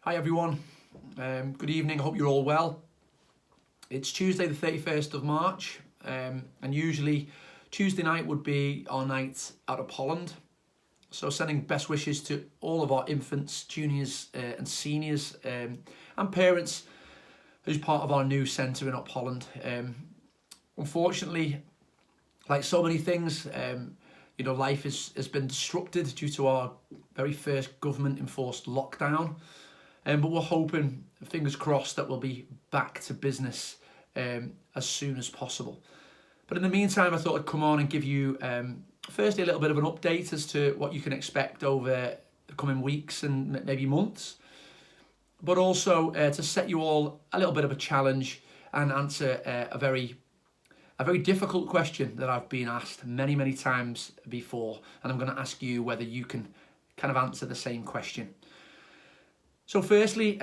Hi everyone, good evening, I hope you're all well. It's Tuesday the 31st of March and usually Tuesday night would be our night out of Holland. So sending best wishes to all of our infants, juniors and seniors and parents who's part of our new centre in Up Holland. Unfortunately, like so many things, life has been disrupted due to our very first government enforced lockdown. But we're hoping, fingers crossed, that we'll be back to business as soon as possible. But in the meantime, I thought I'd come on and give you, firstly, a little bit of an update as to what you can expect over the coming weeks and maybe months. But also to set you all a little bit of a challenge and answer a very difficult question that I've been asked many, many times before. And I'm going to ask you whether you can kind of answer the same question. So firstly,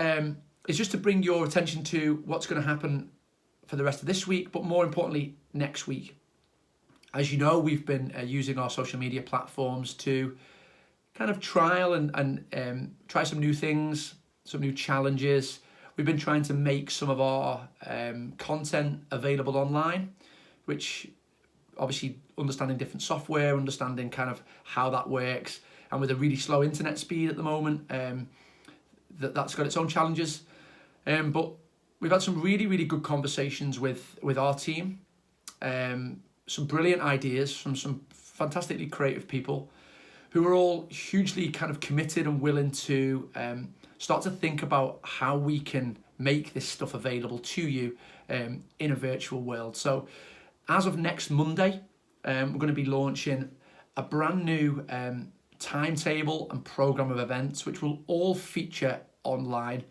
it's just to bring your attention to what's going to happen for the rest of this week, but more importantly, next week. As you know, we've been using our social media platforms to kind of trial and try some new things, some new challenges. We've been trying to make some of our content available online, which obviously understanding different software, understanding kind of how that works, and with a really slow internet speed at the moment, that's got its own challenges. But we've had some really, really good conversations with our team. Some brilliant ideas from some fantastically creative people who are all hugely kind of committed and willing to start to think about how we can make this stuff available to you in a virtual world. So as of next Monday, we're going to be launching a brand new timetable and program of events which will all feature online.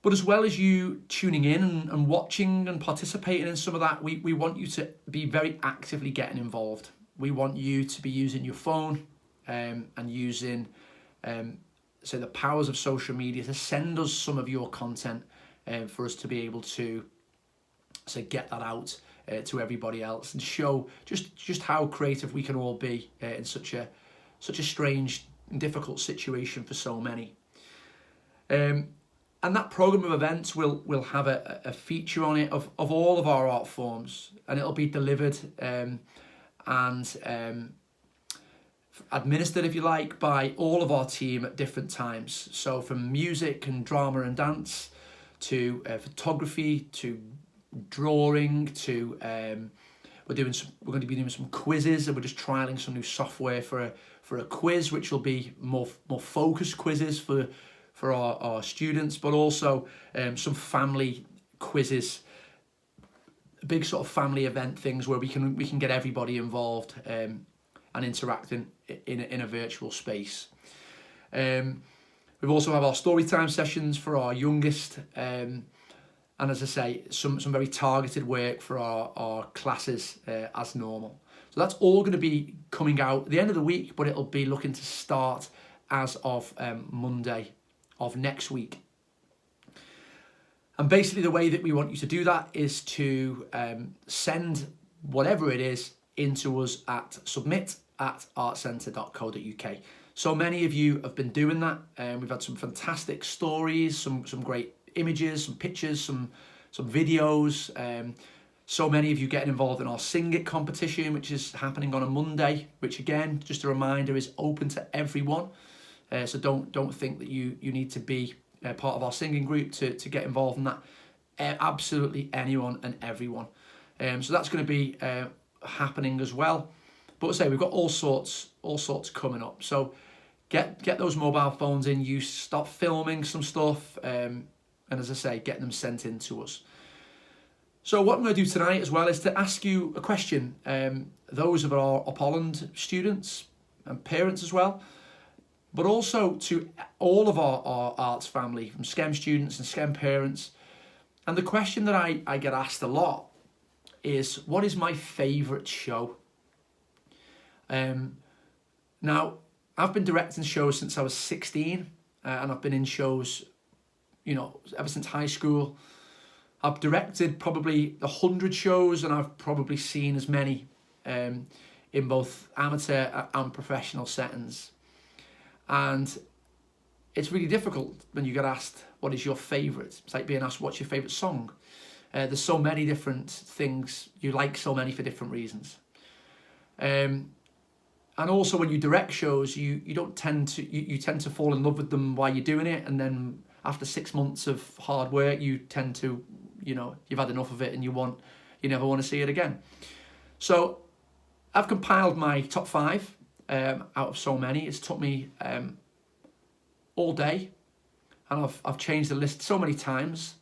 But as well as you tuning in and watching and participating in some of that, we want you to be very actively getting involved. We want you to be using your phone and using the powers of social media to send us some of your content for us to be able to get that out to everybody else and show just how creative we can all be in such a strange and difficult situation for so many. And that programme of events will have a feature on it of all of our art forms, and it'll be delivered and administered, if you like, by all of our team at different times. So from music and drama and dance to photography to drawing to we're going to be doing some quizzes, and we're just trialing some new software for a quiz, which will be more focused quizzes for our students, but also some family quizzes, big sort of family event things where we can get everybody involved and interacting in a virtual space. We've also have our story time sessions for our youngest, and as I say, some very targeted work for our classes as normal. So that's all going to be coming out at the end of the week, but it'll be looking to start as of Monday of next week. And basically the way that we want you to do that is to send whatever it is into us at submit@artcentre.co.uk. So many of you have been doing that, and we've had some fantastic stories, some great images, some pictures, some videos. So many of you getting involved in our Sing It competition, which is happening on a Monday, which again, just a reminder, is open to everyone. So don't think that you need to be part of our singing group to get involved in that. Absolutely anyone and everyone. So that's going to be happening as well. But I say we've got all sorts coming up. So get those mobile phones in use. Start filming some stuff, and as I say, get them sent in to us. So what I'm going to do tonight as well is to ask you a question. Those of our Up Holland students and parents as well, but also to all of our arts family, from STEM students and STEM parents. And the question that I get asked a lot is, what is my favourite show? Now, I've been directing shows since I was 16, and I've been in shows, ever since high school. I've directed probably 100 shows, and I've probably seen as many in both amateur and professional settings. And it's really difficult when you get asked what is your favourite. It's like being asked what's your favourite song. There's so many different things. You like so many for different reasons. And also when you direct shows, you don't tend to you tend to fall in love with them while you're doing it, and then after 6 months of hard work, you tend to, you've had enough of it and you never want to see it again. So I've compiled my top 5 out of so many. It's took me all day, and I've changed the list so many times,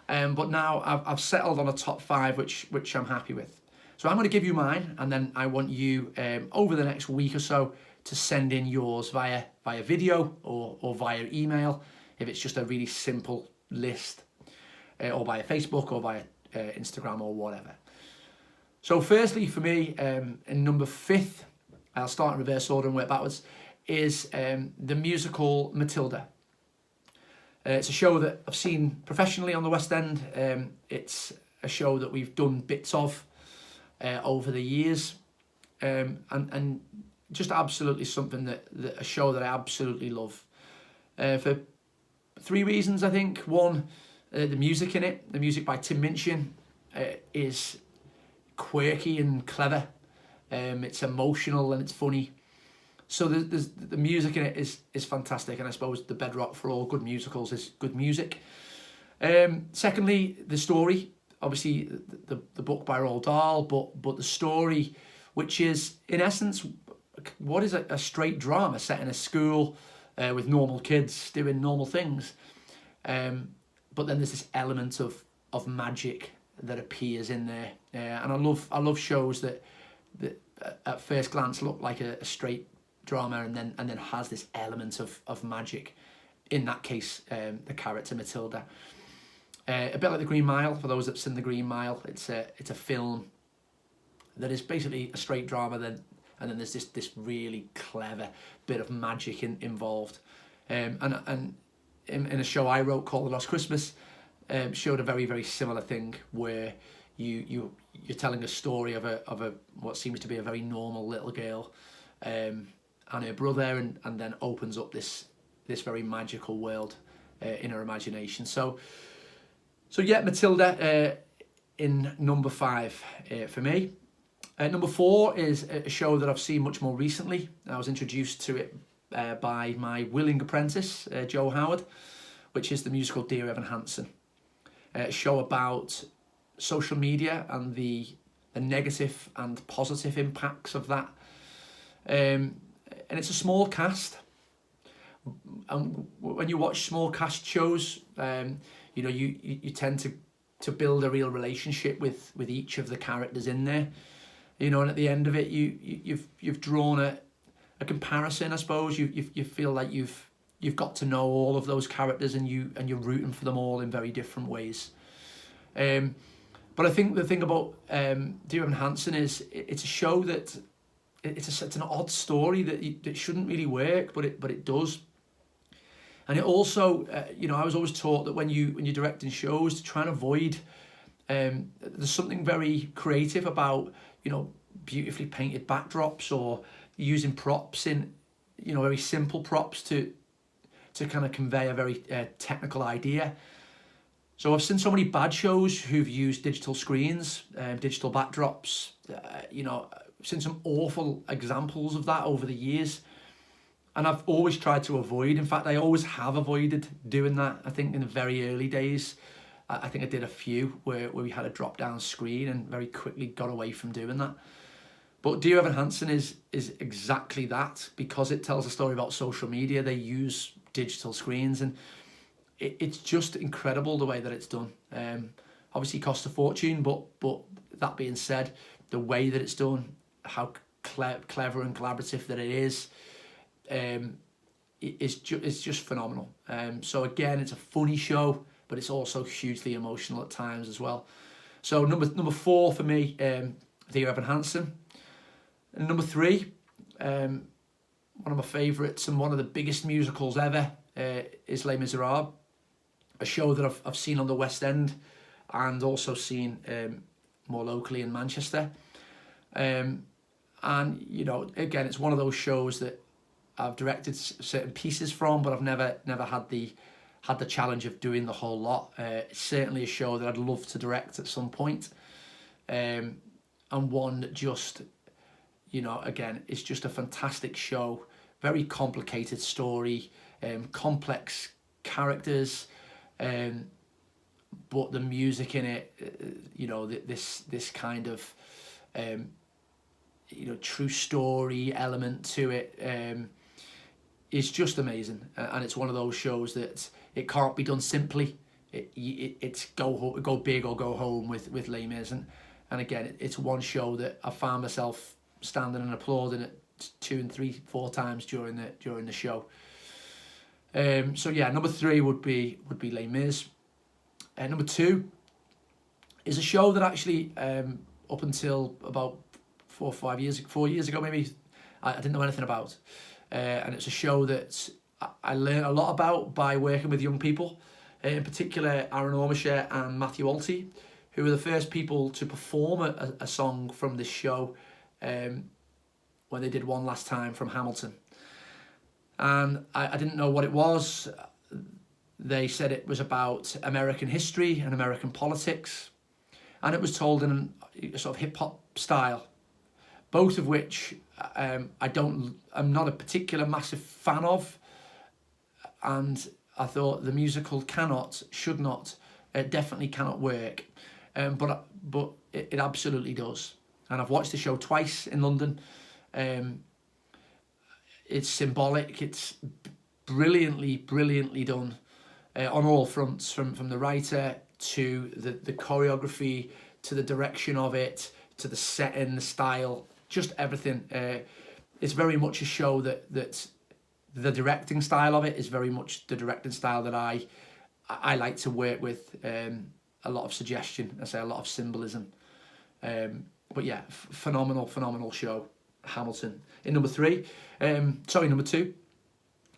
but now I've settled on a top 5 which I'm happy with. So I'm going to give you mine, and then I want you over the next week or so to send in yours via video or via email, if it's just a really simple list, or via Facebook or via Instagram or whatever. So firstly for me, in number 5th, I'll start in reverse order and work backwards, is the musical Matilda. It's a show that I've seen professionally on the West End. It's a show that we've done bits of over the years, and just absolutely something that a show that I absolutely love, for 3 reasons, I think. One, the music in it. The music by Tim Minchin is quirky and clever. It's emotional and it's funny. So the music in it is fantastic, and I suppose the bedrock for all good musicals is good music. Secondly, the story. Obviously, the book by Roald Dahl, but the story, which is in essence what is a straight drama set in a school with normal kids doing normal things, but then there's this element of magic that appears in there, and I love shows that at first glance look like a straight drama and then has this element of magic. In that case, the character Matilda. A bit like The Green Mile, for those that've seen The Green Mile. It's a film that is basically a straight drama, and then there's this really clever bit of magic involved. And in a show I wrote called The Lost Christmas, showed a very, very similar thing, where you're telling a story of a what seems to be a very normal little girl and her brother, and then opens up this very magical world in her imagination. So yeah, Matilda in number 5 for me. Number 4 is a show that I've seen much more recently. I was introduced to it by my willing apprentice, Joe Howard, which is the musical Dear Evan Hansen. A show about social media and the negative and positive impacts of that. And it's a small cast. And when you watch small cast shows, you tend to build a real relationship with each of the characters in there, and at the end of it, you've drawn a comparison, I suppose. You feel like you've got to know all of those characters, and you're rooting for them all in very different ways. But I think the thing about Dear Evan Hansen is it's a show that it's an odd story that shouldn't really work, but it does. And it also, I was always taught that when you're directing shows, to try and avoid, there's something very creative about, beautifully painted backdrops, or using props in, very simple props to kind of convey a very technical idea. So I've seen so many bad shows who've used digital screens, digital backdrops. I've seen some awful examples of that over the years. And I've always tried to avoid. In fact, I always have avoided doing that. I think in the very early days, I think I did a few where we had a drop-down screen, and very quickly got away from doing that. But Dear Evan Hansen is exactly that, because it tells a story about social media. They use digital screens, and it's just incredible the way that it's done. Obviously, it costs a fortune, but that being said, the way that it's done, how clever and collaborative that it is, it's just phenomenal. So again, it's a funny show, but it's also hugely emotional at times as well. So number 4 for me, Dear Evan Hansen. And number 3, one of my favourites and one of the biggest musicals ever, is Les Miserables, a show that I've seen on the West End and also seen more locally in Manchester. And again, it's one of those shows that I've directed certain pieces from, but I've never had the challenge of doing the whole lot. It's certainly a show that I'd love to direct at some point, and one that just, you know, again, it's just a fantastic show. Very complicated story, complex characters, but the music in it, you know, this kind of, you know, true story element to it, is just amazing. And it's one of those shows that it can't be done simply. It's go big or go home with Les Mis. And again, it's one show that I found myself standing and applauding it 2 and 3, 4 times during the show. So yeah, number 3 would be Les Mis. Number 2 is a show that actually, up until about 4 years ago maybe, I didn't know anything about. And it's a show that I learned a lot about by working with young people, in particular Aaron Ormisher and Matthew Alty, who were the first people to perform a song from this show, when they did One Last Time from Hamilton. And I didn't know what it was. They said it was about American history and American politics, and it was told in a sort of hip-hop style, both of which I'm not a particular massive fan of, and I thought the musical should not, definitely cannot work, but it absolutely does. And I've watched the show twice in London. It's symbolic. It's brilliantly done on all fronts, from the writer to the choreography, to the direction of it, to the setting, the style, just everything. It's very much a show that the directing style of it is very much the directing style that I like to work with. A lot of suggestion, I say a lot of symbolism. But yeah, phenomenal show, Hamilton. In number 2.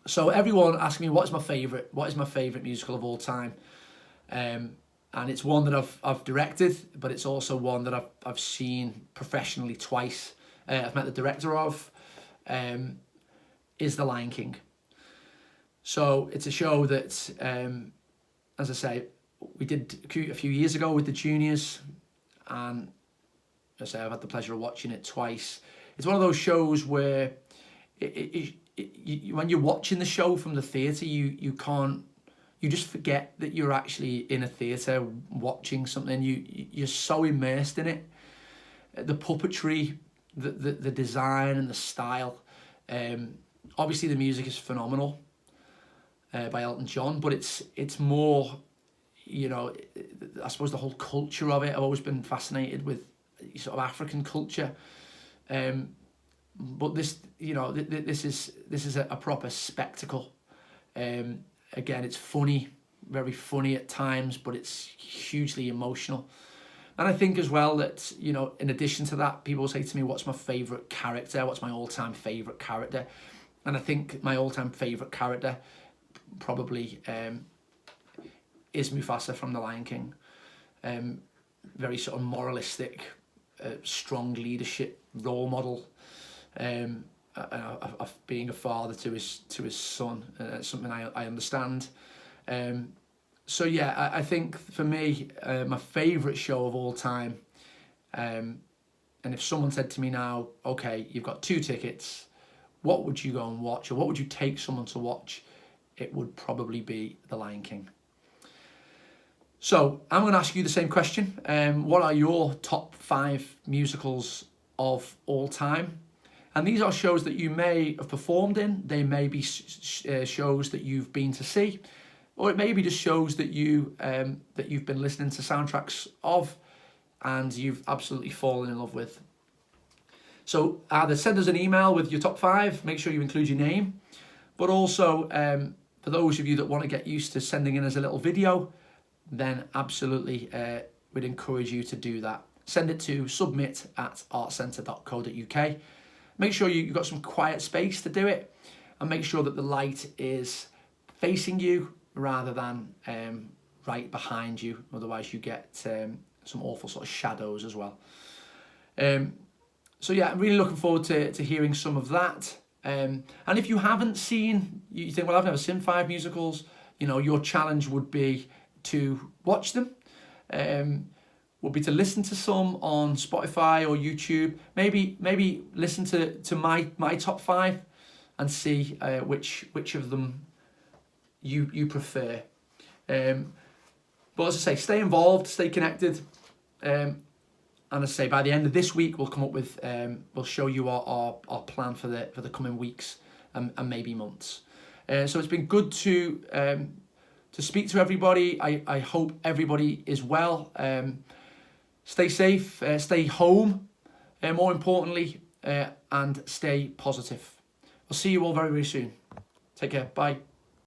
So everyone asks me what is my favourite musical of all time, and it's one that I've directed, but it's also one that I've seen professionally twice. I've met the director of, is The Lion King. So it's a show that, as I say, we did a few years ago with the juniors, and as I say, I've had the pleasure of watching it twice. It's one of those shows where when you're watching the show from the theatre, you just forget that you're actually in a theatre watching something. You're so immersed in it. The puppetry, the design and the style. Obviously the music is phenomenal, by Elton John, but it's more, you know, I suppose the whole culture of it. I've always been fascinated with sort of African culture. But this, you know, this is a proper spectacle. Again, it's funny, very funny at times, but it's hugely emotional. And I think as well that, you know, in addition to that, people say to me, what's my favourite character? What's my all-time favourite character? And I think my all-time favourite character probably is Mufasa from The Lion King. Very sort of moralistic, strong leadership, role model. Of being a father to his son, something I understand. So yeah, I think for me, my favourite show of all time, and if someone said to me now, okay, you've got 2 tickets, what would you go and watch, or what would you take someone to watch? It would probably be The Lion King. So I'm going to ask you the same question. What are your top 5 musicals of all time? And these are shows that you may have performed in. They may be shows that you've been to see, or it may be just shows that you've been listening to soundtracks of, and you've absolutely fallen in love with. So either send us an email with your top 5. Make sure you include your name, but also for those of you that want to get used to sending in as a little video, then absolutely we'd encourage you to do that. Send it to submit@artcentre.co.uk. Make sure you've got some quiet space to do it, and make sure that the light is facing you rather than right behind you. Otherwise you get some awful sort of shadows as well. So yeah, I'm really looking forward to hearing some of that. And if you haven't seen, you think, well, I've never seen 5 musicals, you know, your challenge would be to watch them, would be to listen to some on Spotify or YouTube, maybe listen to my top 5 and see which of them you prefer. But as I say, stay involved, stay connected, and as I say, by the end of this week, we'll come up with, we'll show you our plan for the coming weeks and maybe months. So it's been good to speak to everybody. I hope everybody is well. Stay safe, stay home, more importantly, and stay positive. I'll see you all very, very soon. Take care. Bye.